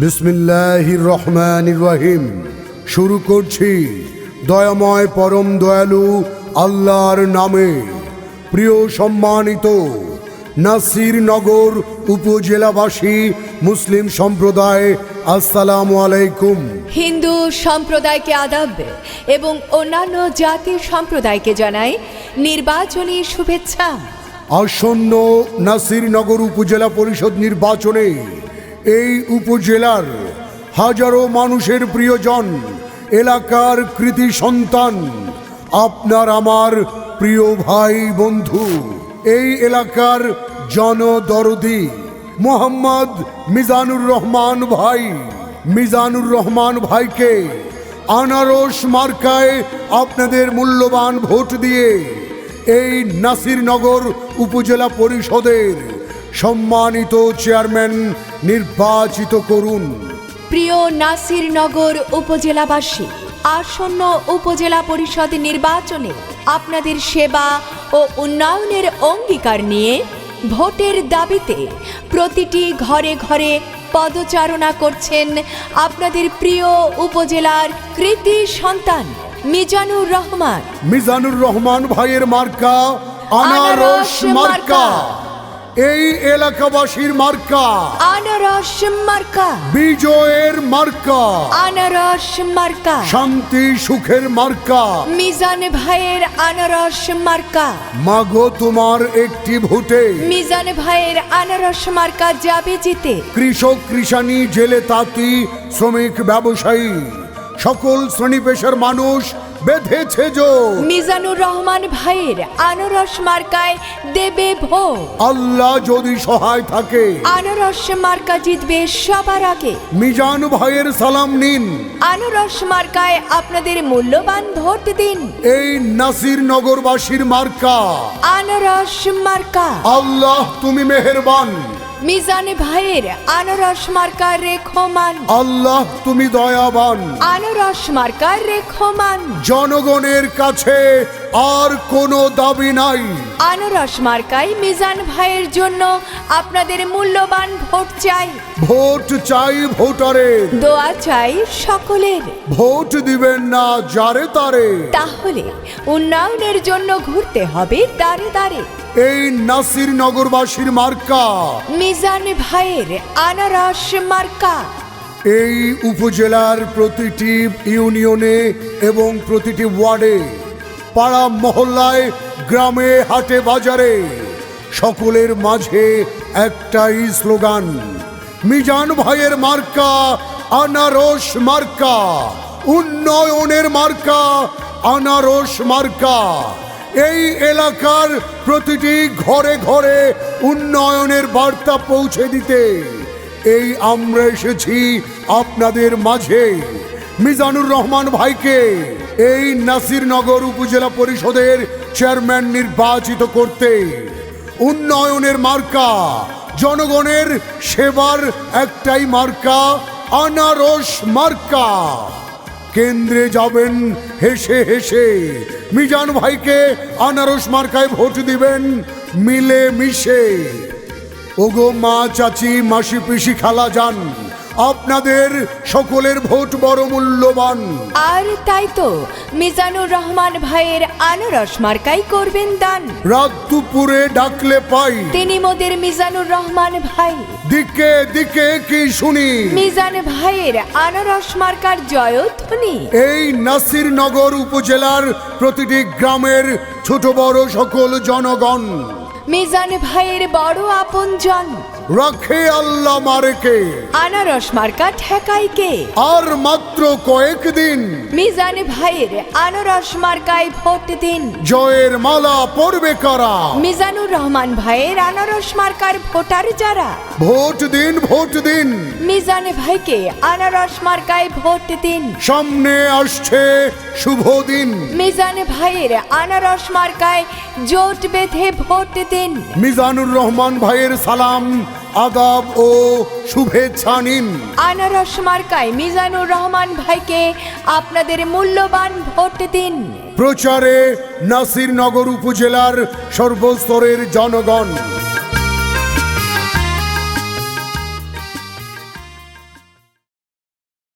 বিসমিল্লাহির রহমানির রহিম। শুরু করছি দয়াময় পরম দয়ালু আল্লাহর নামে। প্রিয় সম্মানিত নাসিরনগর উপজেলাবাসী মুসলিম সম্প্রদায়, আসসালামু আলাইকুম। হিন্দু সম্প্রদায়কে আদাব এবং অন্যান্য জাতি সম্প্রদায়কে জানাই নির্বাচনী শুভেচ্ছা। আসন্ন নাসিরনগর উপজেলা পরিষদ নির্বাচনে এই উপজেলার হাজারো মানুষের প্রিয়জন, এলাকার কৃতি সন্তান, আপনার আমার প্রিয় ভাই বন্ধু, এই এলাকার জনদরদি মোহাম্মদ মিজানুর রহমান ভাই, মিজানুর রহমান ভাইকে আনারস মার্কায় আপনাদের মূল্যবান ভোট দিয়ে এই নাসিরনগর উপজেলা পরিষদের সম্মানিত চেয়ারম্যান নির্বাচিত করুন। প্রিয় নাসিরনগর উপজেলাবাসী, আসন্ন উপজেলা পরিষদ নির্বাচনে আপনাদের সেবা ও উন্নয়নের অঙ্গীকার নিয়ে ভোটের দাবিতে প্রতিটি ঘরে ঘরে পদচারণা করছেন আপনাদের প্রিয় উপজেলার কৃতি সন্তান মিজানুর রহমান। মিজানুর রহমান ভাইয়ের মার্কা আনারস মার্কা, এই এলাকাবাসীর মার্কা আনারস মার্কা, বিজয়ের মার্কা আনারস মার্কা, শান্তি সুখের মার্কা মিজান ভাইয়ের আনারস মার্কা। মাগো তোমার একটি ভোটে মিজান ভাইয়ের আনারস মার্কা যাবে জিতে। কৃষক, কৃষানি, জেলে, তাঁতি, শ্রমিক, ব্যবসায়ী, সকল শ্রেণী পেশার মানুষ বেঁধেছে জোর মিজানুর রহমান ভাইয়ের আনারস মার্কায় দেবে ভোট। আল্লাহ যদি সহায় থাকে আনারস মার্কা জিতবে সবার আগে। মিজান ভাইয়ের সালাম নিন, আনারস মার্কায় আপনাদের মূল্যবান ভোট দিন। এই নাসিরনগরবাসীর মার্কা আনারস মার্কা। আল্লাহ তুমি মেহেরবান, মিজান ভাইয়ের আনারস মার্কার রেখমান। আল্লাহ তুমি দয়াবান। আনারস মার্কার রেখমান। জনগণের কাছে আর কোনো দাবি নাই। আনারস মার্কায় মিজান ভাইয়ের জন্য আপনাদের মূল্যবান ভোট চাই। ভোট চাই ভোটারের, দোয়া চাই সকলের। ভোট দিবেন না যারে তারে, তাহলে উন্নয়নের জন্য ঘুরতে হবে দাঁড়ে দাঁড়ে। এই নাসিরনগরবাসীর মার্কা মিজান ভাইয়ের আনারস মার্কা। এই উপজেলার প্রতিটি ইউনিয়নে এবং প্রতিটি ওয়ার্ডে, পাড়া মহল্লায়, গ্রামে, হাটে, বাজারে সকলের মাঝে একটাই স্লোগান, মিজান ভাইয়ের মার্কা আনারস মার্কা, উন্নয়নের মার্কা আনারস মার্কা। এই এলাকার প্রতিটি ঘরে ঘরে উন্নয়নের বার্তা পৌঁছে দিতে এই আমরা এসেছি আপনাদের মাঝে। মিজানুর রহমান ভাইকে এই নাসিরনগর উপজেলা পরিষদের চেয়ারম্যান নির্বাচিত করতে উন্নয়নের মার্কা, জনগণের সেবার একটাই মার্কা আনারস মার্কা। কেন্দ্রে যাবেন হেসে হেসে, মিজান ভাইকে আনারস মার্কায় ভোট দিবেন মিলে মিশে। ওগো মা, চাচি, মাসি, পিসি, খালা যান, আপনাদের সকলের ভোট বড় মূল্যবান। আর তাই তো মিজানুর রহমান ভাইয়ের আনারস মার্কাই করবেন দান। রাত দুপুরে ডাকলে পাই তিনি মোদের মিজানুর রহমান ভাই। দিকে দিকে কি শুনি মিজান ভাইয়ের আনারস মার্কার জয়ধ্বনি। এই নাসিরনগর উপজেলার প্রতিটি গ্রামের ছোট বড় সকল জনগণ মিজান ভাইয়ের বড় আপনজন। রাখে আল্লাহ মারেকে, আনারস মার্কা ঠেকাই কে। আর মাত্র কয়েকদিন মিজান ভাইয়ের আনারস মার্কায় ভোট দিন। জয়ের মালা পড়বে কারা, মিজানুর রহমান ভাইয়ের আনারস মার্কার ভোটার যারা। ভোট দিন, ভোট দিন, মিজান ভাইকে আনারস মার্কায় ভোট দিন। সামনে আসছে শুভ দিন, মিজান ভাইয়ের আনারস মার্কায় জোট বেঁধে ভোট দিন। মিজানুর রহমান ভাইয়ের সালাম, আদাব ও শুভেচ্ছা নিন। আনারস মার্কায় মিজানুর রহমান ভাইকে আপনাদের মূল্যবান ভোট দিন। প্রচারে নাসিরনগর উপজেলার সর্বস্তরের জনগণ।